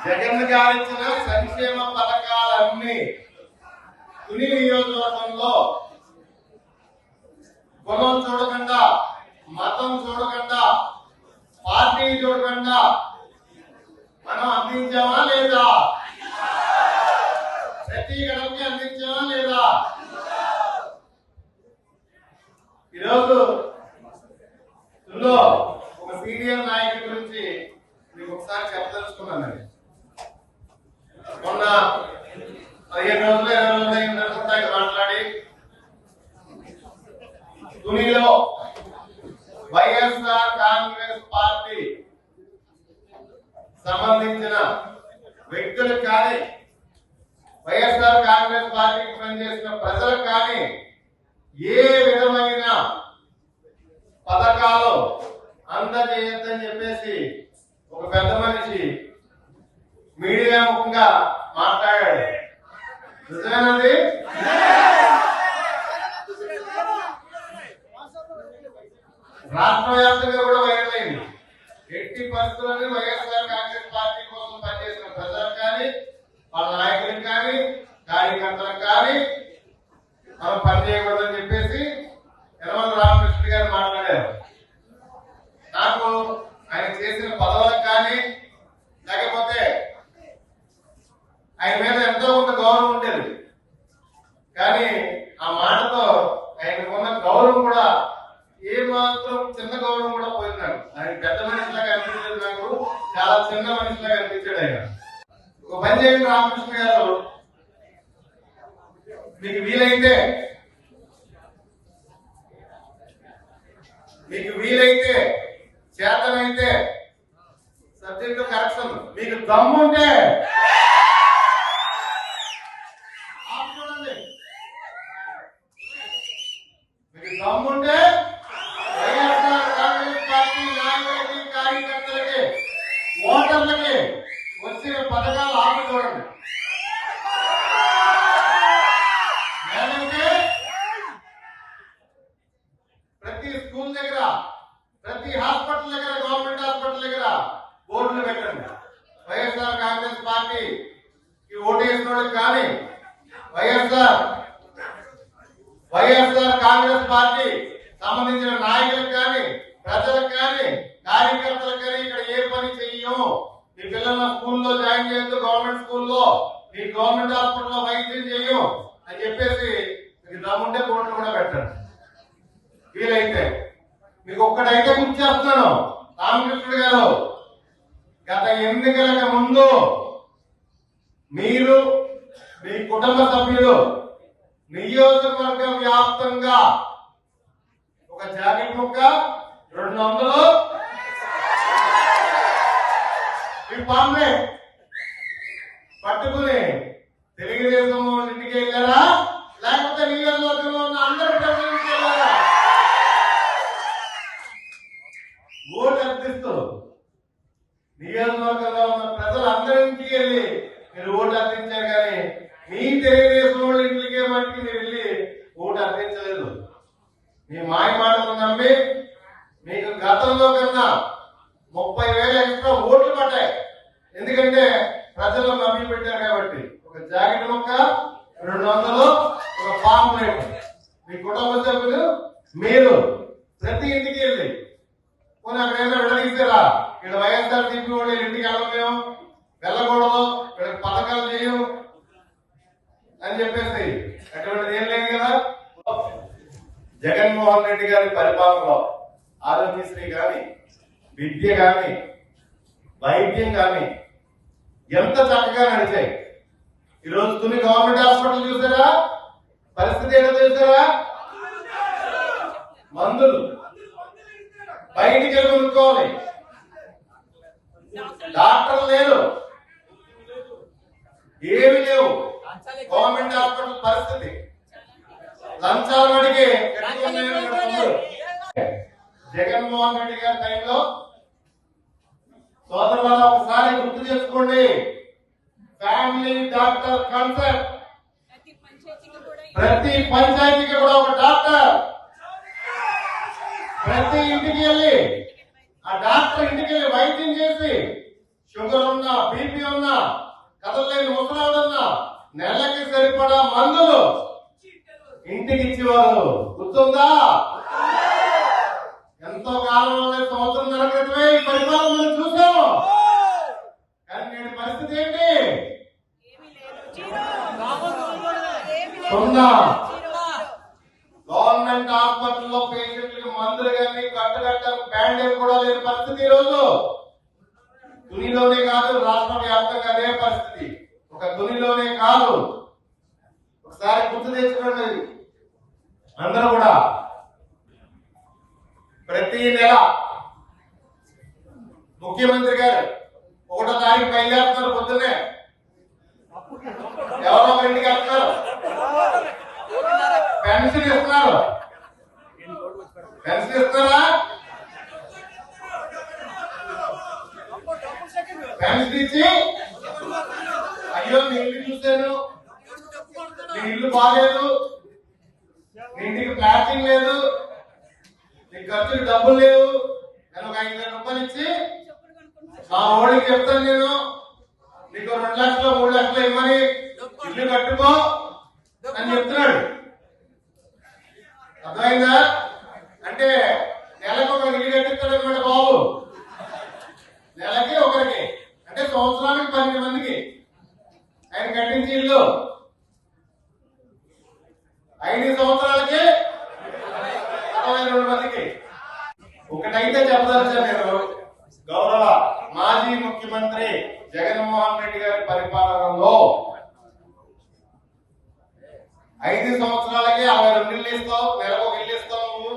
జగన్ గారిచ్చిన సంక్షేమ పథకాలన్నీ తుని నియోజకవర్గంలో కులం చూడకుండా, మతం చూడకుండా, పార్టీ చూడకుండా మనం అందించామా లేదా? ప్రతి గడపకి అందించామా లేదా? ఈరోజు ఒక సీనియర్ నాయకుడి గురించి మీకు ఒకసారి చెప్పదలుచుకున్నానండి. మొన్న 15 రోజులు 20 రోజులు మాట్లాడి తునిలో వైఎస్ఆర్ కాంగ్రెస్ పార్టీ సంబంధించిన వ్యక్తులకు కానీ, వైఎస్ఆర్ కాంగ్రెస్ పార్టీకి పనిచేసిన ప్రజలకు కానీ ఏ విధమైన పథకాలు అందజేయొద్దని చెప్పేసి ఒక పెద్ద మనిషి మీడియా ముఖంగా మాట్లాడాడు. నిజమేనండి? రాష్ట్ర వ్యాప్తంగా కూడా వైరల్ అయింది. ఎట్టి పరిస్థితుల్లోనే వైఎస్ఆర్ కాంగ్రెస్ పార్టీ కోసం పనిచేసిన ప్రజలకు కానీ, వాళ్ళ నాయకులకు కానీ, కార్యకర్తలకు కానీ మనం పనిచేయకూడదని చెప్పేసి యనమల రామకృష్ణ గారు మాట్లాడారు. నాకు ఆయన చేసిన పదవులకు కానీ, లేకపోతే ఆయన మీద ఎంతో కొంత గౌరవం ఉండేది. కానీ ఆ మాటతో ఆయనకు ఉన్న గౌరవం కూడా ఏమాత్రం చిన్న గౌరవం కూడా పోయినాడు. ఆయన పెద్ద మనిషిలాగా అనిపించలేదు, నాకు చాలా చిన్న మనిషిలాగా అనిపించాడు ఆయన. ఒక పని చేయండి రామకృష్ణ గారు, మీకు వీలైతే చేతనైతే సబ్జెక్టు కరెక్షన్, మీకు దమ్ముంటే దమ్ముంటే వైఎస్ఆర్ కాంగ్రెస్ పార్టీ నాయకులకి, కార్యకర్తలకి, ఓటర్లకి వచ్చిన పథకాలు ఆపి చూడండి. లేదంటే ప్రతి స్కూల్ దగ్గర, ప్రతి హాస్పిటల్ దగ్గర, గవర్నమెంట్ హాస్పిటల్ దగ్గర బోర్డులు పెట్టండి. వైఎస్ఆర్ కాంగ్రెస్ పార్టీకి ఓటు వేసిన వాళ్ళకి కానీ, వైఎస్ఆర్ కాంగ్రెస్ పార్టీ సంబంధించిన నాయకులకు కానీ, ప్రజలకు కానీ, కార్యకర్తలకు కానీ ఇక్కడ ఏ పని చెయ్యము. మీ పిల్లల స్కూల్లో జాయిన్ చేయొద్దు, గవర్నమెంట్ స్కూల్లో, మీ గవర్నమెంట్ హాస్పిటల్లో వైద్యం చెయ్యం అని చెప్పేసి మీకు దమ్ముంటే బోర్డులు కూడా పెట్టండి. వీలైతే మీకు ఒక్కడైతే గుర్తు చేస్తున్నాను, రామకృష్ణుడు గారు, గత ఎన్నికలకు ముందు మీరు, మీ కుటుంబ సభ్యులు నియోజకవర్గం వ్యాప్తంగా ఒక జాకెట్ ముక్క 200 పట్టుకుని తెలుగుదేశం ఇంటికి వెళ్ళారా, లేకపోతే నియోజకవర్గంలో ఉన్న అందరూ ప్రజలకు వెళ్ళారా? ఓటు అర్థిస్తూ నియోజకవర్గంలో ఉన్న ప్రజలందరింటికి వెళ్ళి మీరు ఓటు అర్థించారు. కానీ మీ తెలుగుదేశం వాళ్ళ ఇంటికే మట్టి మీరు వెళ్ళి ఓటు అర్థించలేదు. మీ మాయ మాటలు నమ్మి మీకు గతంలో కన్నా 30,000 ఎక్స్ట్రా ఓట్లు పడ్డాయి. ఎందుకంటే ప్రజలు నమ్మి పెట్టారు కాబట్టి. ఒక జాకెట్ ముక్క 200, ఒక పాంప్లెట్. మీ కుటుంబ సభ్యులు మీరు ప్రతి ఇంటికి వెళ్ళి పోనీ అక్కడైనా విడదీసారా, ఇక్కడ వైఎస్ఆర్ సిపి వాళ్ళు ఇంటికి వెళ్ళలేము, వెళ్ళకూడదు, ఇక్కడ పథకాలు చేయము అని చెప్పేసి అటువంటిది ఏం లేదు కదా. జగన్మోహన్ రెడ్డి గారి పరిపాలనలో ఆరోగ్యశ్రీ కానీ, విద్య కానీ, వైద్యం కానీ ఎంత చక్కగా నడిచాయి. ఈరోజు తుని గవర్నమెంట్ హాస్పిటల్ చూసారా, పరిస్థితి ఏంటో చూసారా? మందులు బయటికి వెళ్ళి కొనుక్కోవాలి, డాక్టర్లు లేరు, ఏమి లేవు. గవర్నమెంట్ హాస్పిటల్ పరిస్థితి లంచాల వాడికి జగన్మోహన్ రెడ్డి గారి టైంలో సోదరుల ఒకసారి గుర్తు చేసుకోండి. ఫ్యామిలీ డాక్టర్ కాన్సెప్ట్, ప్రతి పంచాయతీకి కూడా ఒక డాక్టర్, ప్రతి ఇంటికి వెళ్ళి ఆ డాక్టర్ ఇంటికి వెళ్ళి వైద్యం చేసి షుగర్ ఉన్నా బీపీ ఉన్నా కదలలేని ముసలాడున్నా నెలకి సరిపడా మందులు ఇంటికి ఇచ్చేవారు గుర్తుందా? ఎంతో కాలం సంవత్సరం క్రితమే ఈ పరిపాలన మనం చూసాము. కానీ నేటి పరిస్థితి ఏంటి? సున్నా. గవర్నమెంట్ హాస్పిటల్లో పేషెంట్లకి మందులు కానీ కట్టడానికి బ్యాండేజ్ కూడా లేని పరిస్థితి ఈ రోజు. తునిలోనే కాదు, రాష్ట్ర వ్యాప్తంగా అదే పరిస్థితి. ఒక తునిలోనే కాదు, ఒకసారి గుర్తు తెచ్చుకోండి అందరూ కూడా. ప్రతి నెల ముఖ్యమంత్రి గారు 1వ తారీఖు బయలుదేరుతున్నారు. పొద్దున్నే ఎవరో ఇంటికి వెళ్తున్నారు, పెన్షన్ ఇస్తున్నారు. పెన్షన్ ఇస్తున్నారా? పెన్షన్ ఇచ్చి అయ్యో మీ ఇల్లు చూశాను, మీ ఇల్లు బాగాలేదు, మీ ఇంటికి ప్లాస్టింగ్ లేదు, నీ ఖర్చుకి డబ్బులు లేవు, నేను ఒక 5,000 రూపాయలు ఇచ్చి మా ఓడికి చెప్తాను, నేను నీకు 2 లక్షలు 3 లక్షలు ఇమ్మని ఇల్లు కట్టుకో అని చెప్తున్నాడు. అర్థమైందా? అంటే నెలకు ఒక ఇల్లు కట్టిస్తాడు అనమాట బాబు. నెలకి ఒకరికి, అంటే సంవత్సరానికి 12 మందికి ఆయన కట్టించి ఇల్లు 5 సంవత్సరాలకి 62 మందికి. ఒకటైతే చెప్పదలిచాను నేను, గౌరవ మాజీ ముఖ్యమంత్రి జగన్మోహన్ రెడ్డి గారి పరిపాలనలో 5 సంవత్సరాలకి 62 ఇల్లు ఇస్తావు, నెలకు 1 ఇల్లు ఇస్తావు, నువ్వు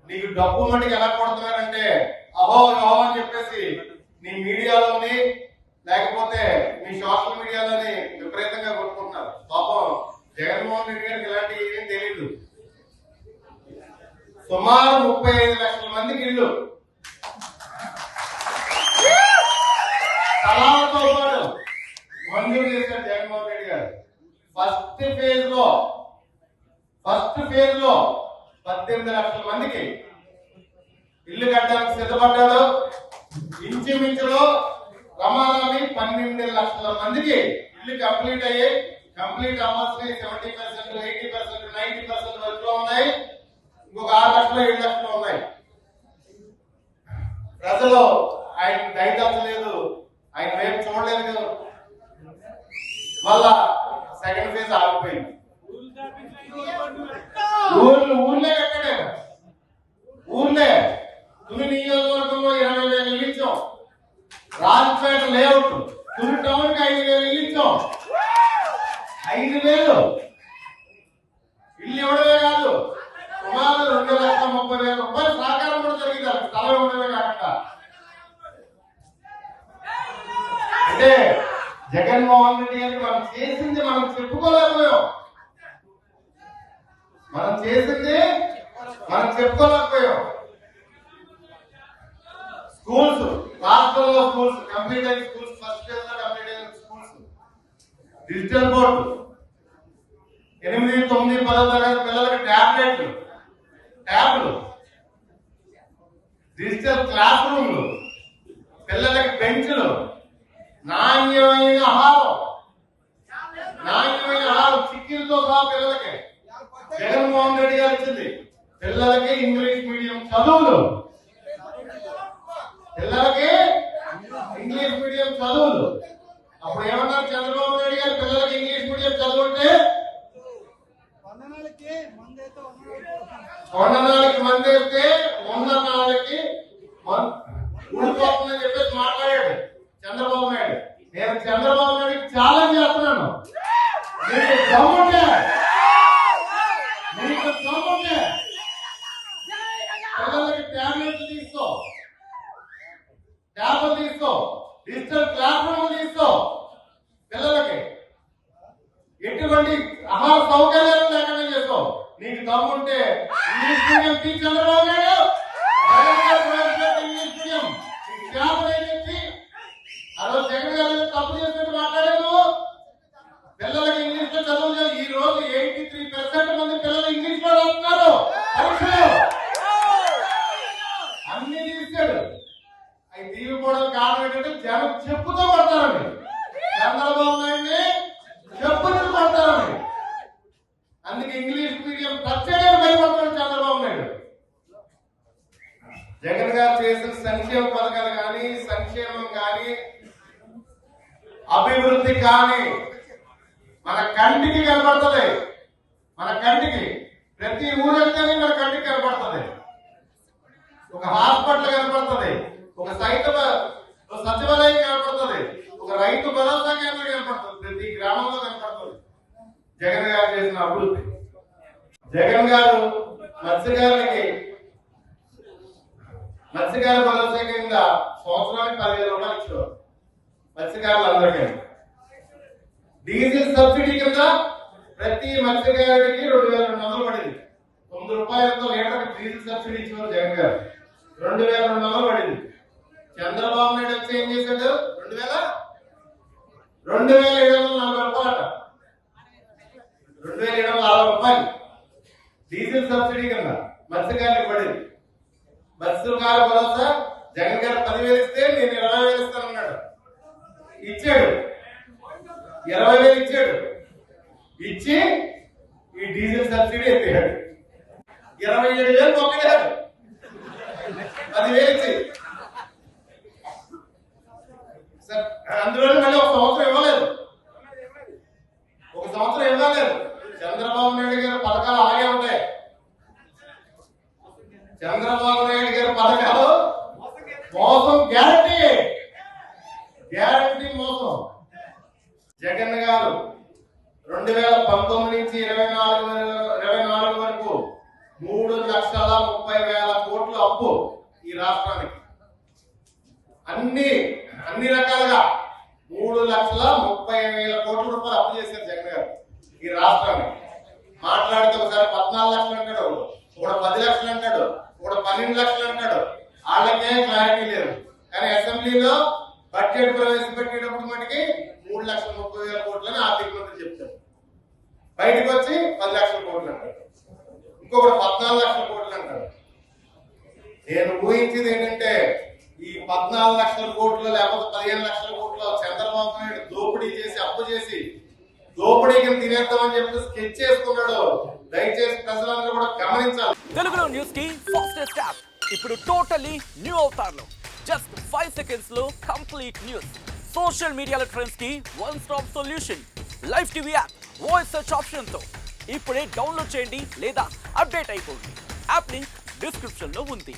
నీకు డబ్బు మట్టికి ఎలా కొడుతున్నారంటే అహో అహో అని చెప్పేసి నీ మీడియాలోని లేకపోతే మీ సోషల్ మీడియాలోని విపరీతంగా కొట్టుకుంటున్నారు. పాపం జగన్మోహన్ రెడ్డి గారికి ఇలాంటి ఏం తెలియదు. సుమారు 35 లక్షల మందికి ఇల్లు స్థలాలతో పాటు మంజూరు చేశారు జగన్మోహన్ రెడ్డి గారు. ఫస్ట్ ఫేజ్ లో 18 లక్షల మందికి ఇల్లు కట్టడానికి సిద్ధపడ్డాడు. ఇంచుమించులో ప్రమాణాన్ని 12 లక్షల మందికి ఇల్లు కంప్లీట్ అయ్యి, కంప్లీట్ అవ్వాల్సిన 70%, 80%, 90% వరకు ఉన్నాయి. ఇంకొక 6 లక్షలు 7 లక్షలు ఉన్నాయి. ప్రజలు ఆయన దయదచ్చలేదు, ఆయన వైపు చూడలేదు కదా. మళ్ళా సెకండ్ ఫేజ్ ఆగిపోయింది. ఊర్లే కట్టాడే, ఊర్లే తుని నియోజకవర్గంలో 20,000 ఇల్లు ఇచ్చాం. రాజపేట లేఅవుట్ తుని టౌన్ కి 5,000 ఇల్లు ఇచ్చాం. 5,000 ఇల్లు ఇవ్వడమే కాదు, సుమారు 2,30,000 రూపాయలు సహకారం కూడా జరిగింది. స్థలం ఇవ్వడమే కాకుండా. అంటే జగన్మోహన్ రెడ్డి గారికి మనం చేసింది మనం చెప్పుకోలేకపోయాం. మనం చేసింది మనం చెప్పుకోలేకపోయాం. స్కూల్స్, రాష్ట్రంలో స్కూల్స్ కంప్లీట్ అయిన స్కూల్స్, ఫస్ట్ ఫేజ్ లో కంప్లీట్ అయిన స్కూల్స్, డిజిటల్ బోర్డు, 8, 9, 10 తరగతి పిల్లలకి ట్యాబ్లు, డిజిటల్ క్లాస్ రూమ్లు, పిల్లలకి బెంచ్లు, నాణ్యమైన ఆహారం చిక్కీలతో సహా పిల్లలకి జగన్మోహన్ రెడ్డి గారు ఇచ్చింది. పిల్లలకి ఇంగ్లీష్ మీడియం చదువులు, అప్పుడు ఏమన్నారు చంద్రబాబు నాయుడు గారు, పిల్లలకి ఇంగ్లీష్ మీడియం చదువుంటే వందనాలకి మందేస్తే 100 ఊడిపోతుందని చెప్పేసి మాట్లాడాడు చంద్రబాబు నాయుడు. నేను చంద్రబాబు నాయుడికి ఛాలెంజ్ చేస్తున్నాను, నీకు దమ్ముంటే పిల్లలకి ట్యాబ్లెట్లు తీసుకో, డిజిటల్ క్లాస్ రూమ్ తీసుకో. పిల్లలకి ఎటువంటి ఆహార సౌకర్యాలు లేకుండా చేసుకో. నీకు దమ్ముంటే ఇంగ్లీష్ మీడియం చంద్రబాబు నాయుడు జగన్ గారు చేసిన సంక్షేమ పథకాలు కానీ, సంక్షేమం కానీ, అభివృద్ధి కానీ మన కంటికి కనబడుతుంది. మన కంటికి ప్రతి ఊరు వెళ్తేనే మన కంటికి కనబడుతుంది. ఒక హాస్పిటల్ కనబడుతుంది, ఒక సచివాలయం కనబడుతుంది, ఒక రైతు భరోసా కేంద్రం కనబడుతుంది, ప్రతి గ్రామంలో కనబడుతుంది జగన్ గారు చేసిన అభివృద్ధి. జగన్ గారు మత్స్యకార భరోసా కింద సంవత్సరానికి 10,000 రూపాయలు ఇచ్చేవారు మత్స్యకారులందరికీ. డీజిల్ సబ్సిడీ కింద ప్రతి మత్స్యకారుడికి 2,200 పడింది. 9 రూపాయలతో లీటర్ డీజిల్ సబ్సిడీ ఇచ్చేవారు జగన్ గారు. 2,200 పడింది. చంద్రబాబు నాయుడు వచ్చి ఏం చేశాడు? 2,740 రూపాయలు, 2,740 రూపాయలు డీజిల్ సబ్సిడీ కింద మత్స్యకారులకు పడింది. మత్స్యకార భరోసా జగన్ గారు 10,000 ఇస్తే నేను 20,000 ఇస్తానన్నాడు. ఇచ్చాడు, 20,000 ఇచ్చాడు. ఇచ్చి ఈ డీజిల్ సబ్సిడీ ఎత్తాడు. 27,000 మొక్కడాడు, 10,000 ఇచ్చి. అందులో మళ్ళీ ఒక సంవత్సరం ఇవ్వలేదు. చంద్రబాబు నాయుడు గారి పథకాలు అలాగే ఉంటాయి. చంద్రబాబు నాయుడు గారి పథకాలు మోసం, గ్యారంటీ మోసం. జగన్ గారు 2019 నుంచి 24 వరకు 3,30,30,000 కోట్ల అప్పు ఈ రాష్ట్రానికి. అన్ని రకాలుగా 3,30,000 కోట్ల రూపాయలు అప్పు చేశారు జగన్ గారు ఈ రాష్ట్రానికి. మాట్లాడితే ఒకసారి 14 లక్షలు అంటాడు, ఒకడు 10 లక్షలు అంటాడు, ఒకడు 12 లక్షలు అంటాడు. వాళ్ళకే క్లారిటీ లేదు. కానీ అసెంబ్లీలో బడ్జెట్ ప్రవేశపెట్టేటప్పుడు మటుకి 3,30,000 కోట్లని ఆర్థిక మంత్రి చెప్తారు. బయటకు వచ్చి 10 లక్షల కోట్లు అంటాడు, ఇంకొకటి 14 లక్షల కోట్లు అంటాడు. నేను ఊహించింది ఏంటంటే ఈ 14 లక్షల కోట్లు లేకపోతే 15 లక్షల కోట్లు చంద్రబాబు నాయుడు దోపిడీ చేసి, అప్పు చేసి, దోపిడీకి తినేద్దామని చెప్పి స్కెచ్ చేసుకున్నాడు. దయచేసి ప్రజలందరూ కూడా గమనించాలి. తెలుగులో న్యూస్ కి ఫాస్టెస్ట్ యాప్ ఇప్పుడు టోటలీ న్యూ అవతార్లో. జస్ట్ 5 seconds లో కంప్లీట్ న్యూస్. సోషల్ మీడియాలో ట్రెండ్స్ కి one stop solution. Live TV app voice search option తో ఇప్పుడే డౌన్లోడ్ చేయండి లేదా అప్డేట్ అయిపోండి. యాప్ లింక్ డిస్క్రిప్షన్ లో ఉంది.